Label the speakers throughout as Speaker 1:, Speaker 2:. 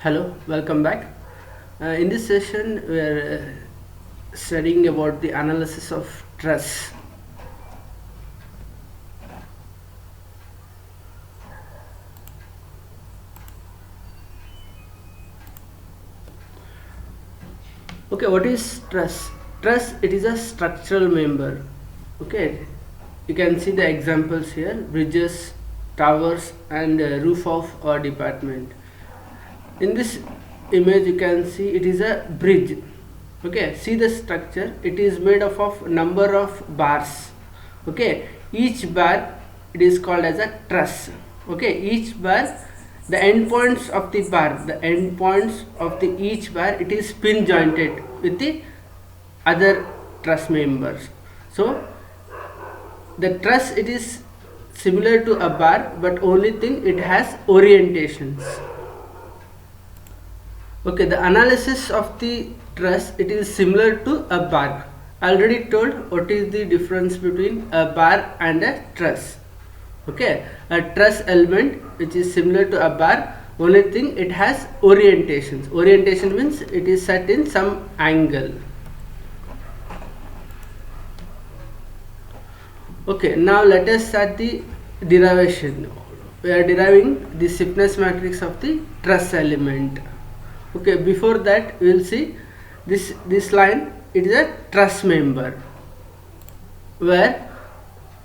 Speaker 1: Hello, welcome back. In this session, we are studying about the analysis of truss. Okay, what is truss? Truss, it is a structural member. Okay, you can see the examples here: bridges, towers, and roof of a department. In this image, you can see it is a bridge. Okay, see the structure. It is made up of number of bars. Okay, each bar it is called as a truss. Okay, each bar, the end points of the bar, the end points of the each bar, it is pin jointed with the other truss members. So the truss, it is similar to a bar, but only thing it has orientations. Okay, the analysis of the truss, it is similar to a bar. I already told what is the difference between a bar and a truss. Okay, a truss element which is similar to a bar, only thing it has orientations. Orientation means it is set in some angle. Okay, now let us start the derivation. We are deriving the stiffness matrix of the truss element. Okay, before that we will see this line. It is a truss member where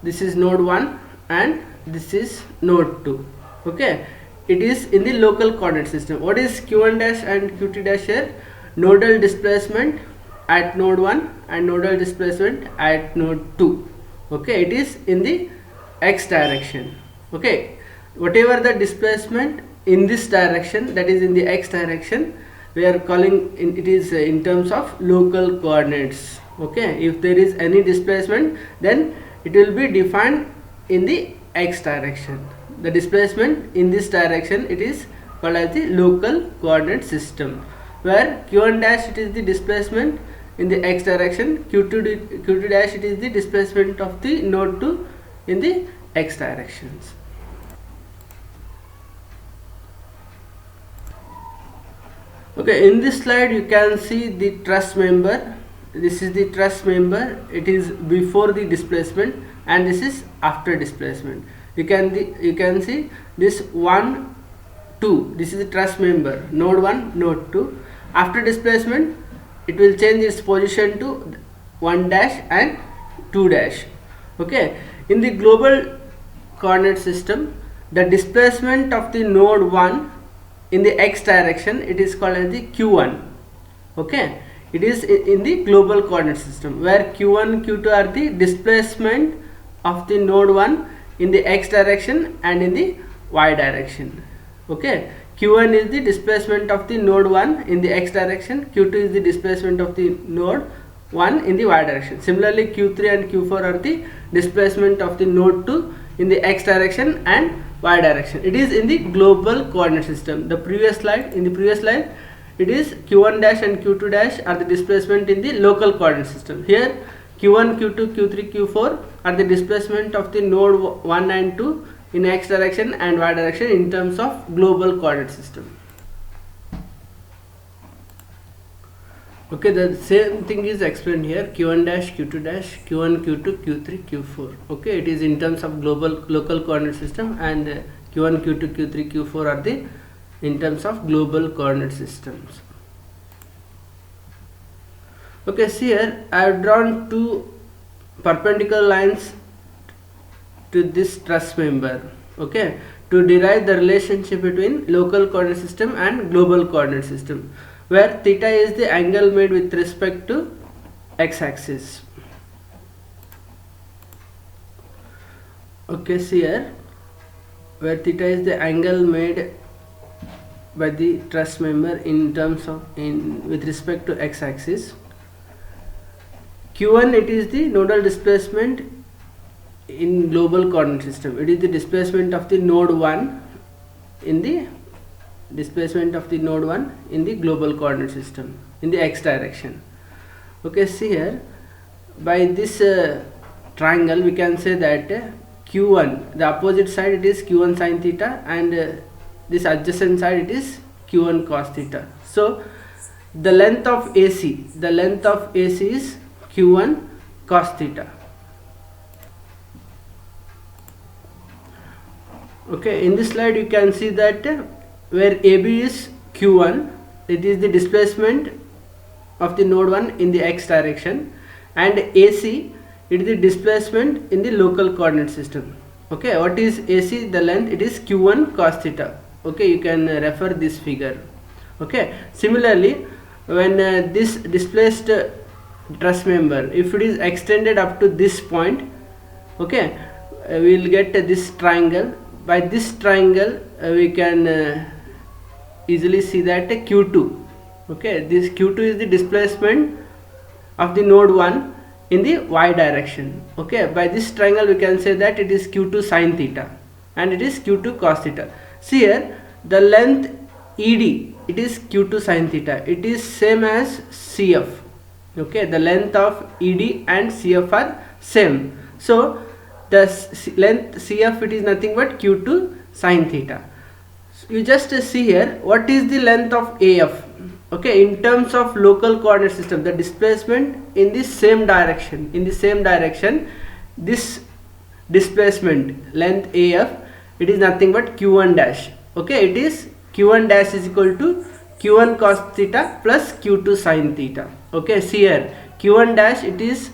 Speaker 1: this is node 1 and this is node 2. Okay, it is in the local coordinate system. What is q1 dash and qt dash here? Nodal displacement at node 1 and nodal displacement at node 2. Okay, it is in the x direction. Okay, whatever the displacement in this direction, that is in the x direction, we are calling it is in terms of local coordinates. Okay, if there is any displacement, then it will be defined in the x direction. The displacement in this direction, it is called as the local coordinate system, where q1 dash it is the displacement in the x direction, q2 dash it is the displacement of the node 2 in the x directions. Okay, in this slide you can see the truss member. This is the truss member. It is before the displacement and this is after displacement. You can see this 1 2, this is the truss member, node 1 node 2. After displacement it will change its position to 1 dash and 2 dash. Okay, in the global coordinate system, the displacement of the node 1 in the x direction, it is called as the q1. Okay, it is in the global coordinate system, where q1 q2 are the displacement of the node 1 in the x direction and in the y direction. Okay, q1 is the displacement of the node 1 in the x direction, q2 is the displacement of the node 1 in the y direction. Similarly, q3 and q4 are the displacement of the node 2 in the x direction and y direction. It is in the global coordinate system. In the previous slide, it is q1 dash and q2 dash are the displacement in the local coordinate system. Here q1 q2 q3 q4 are the displacement of the node 1 and 2 in x direction and y direction in terms of global coordinate system. Okay, the same thing is explained here: q1 dash, q2 dash, q1, q2, q3, q4. Okay, it is in terms of global local coordinate system, and q1, q2, q3, q4 are the in terms of global coordinate systems. Okay, see here I have drawn two perpendicular lines to this truss member. Okay, to derive the relationship between local coordinate system and global coordinate system, where theta is the angle made with respect to x-axis. Okay, see here where theta is the angle made by the truss member in terms of with respect to x-axis. q1 it is the nodal displacement in global coordinate system. It is the displacement of the node 1 in the global coordinate system in the x direction. Okay, see here by this triangle we can say that q1, the opposite side, it is q1 sin theta, and this adjacent side it is q1 cos theta. So the length of AC is q1 cos theta. Okay, in this slide you can see that where AB is q1, it is the displacement of the node 1 in the x direction, and AC, it is the displacement in the local coordinate system. Okay, what is AC? The length, it is q1 cos theta. Okay, you can refer this figure. Okay, similarly, when this displaced truss member, if it is extended up to this point, okay, we will get this triangle. By this triangle we can easily see that q2, okay, this q2 is the displacement of the node 1 in the y direction. Okay, by this triangle we can say that it is q2 sin theta and it is q2 cos theta. See here, the length ED, it is q2 sin theta, it is same as CF. Okay, the length of ED and CF are same, so the length CF, it is nothing but q2 sin theta. So you just see here, what is the length of AF? Okay, in terms of local coordinate system, the displacement in the same direction, this displacement length AF, it is nothing but q1 dash. Okay, it is q1 dash is equal to q1 cos theta plus q2 sin theta. Okay, see here, q1 dash, it is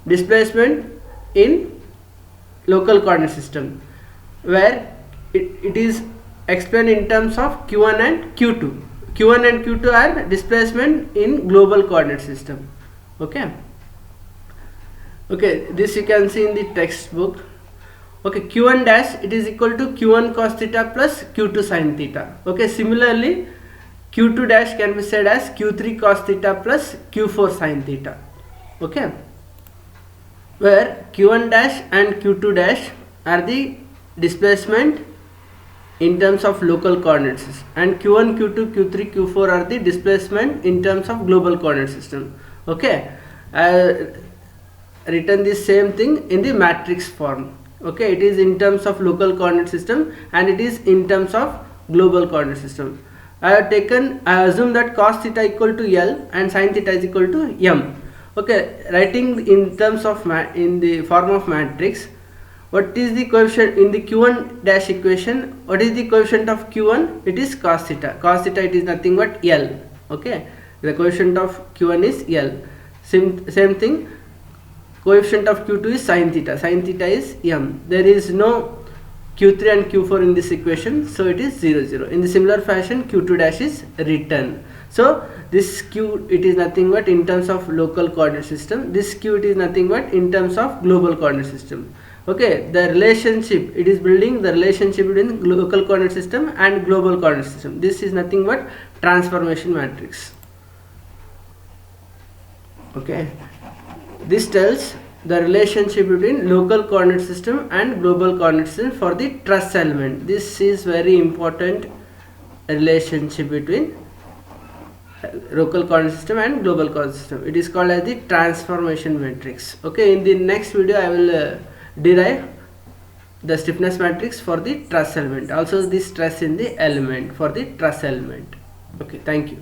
Speaker 1: displacement in local coordinate system, where it is explained in terms of q1 and q2. q1 and q2 are displacement in global coordinate system. Okay, this you can see in the textbook. Okay, q1 dash, it is equal to q1 cos theta plus q2 sin theta. Okay, similarly q2 dash can be said as q3 cos theta plus q4 sin theta. Okay, where q1 dash and q2 dash are the displacement in terms of local coordinates, and q1, q2, q3, q4 are the displacement in terms of global coordinate system. Okay, written the same thing in the matrix form. Okay, it is in terms of local coordinate system and it is in terms of global coordinate system. I assume that cos theta equal to L and sin theta is equal to M. Okay, writing in terms of in the form of matrix, what is the coefficient in the q1 dash equation? What is the coefficient of q1? It is cos theta. Cos theta, it is nothing but L. Okay, the coefficient of q1 is L. Same thing, coefficient of q2 is sin theta. Sin theta is M. There is no q3 and q4 in this equation, so it is 0 0. In the similar fashion, q2 dash is written. So this q, it is nothing but in terms of local coordinate system. This q, it is nothing but in terms of global coordinate system. Okay, the relationship, it is building the relationship between local coordinate system and global coordinate system. This is nothing but transformation matrix. Okay, this tells the relationship between local coordinate system and global coordinate system for the truss element. This is very important relationship between local coordinate system and global coordinate system. It is called as the transformation matrix. Okay, in the next video I will derive the stiffness matrix for the truss element, also the stress in the element for the truss element. Okay, thank you.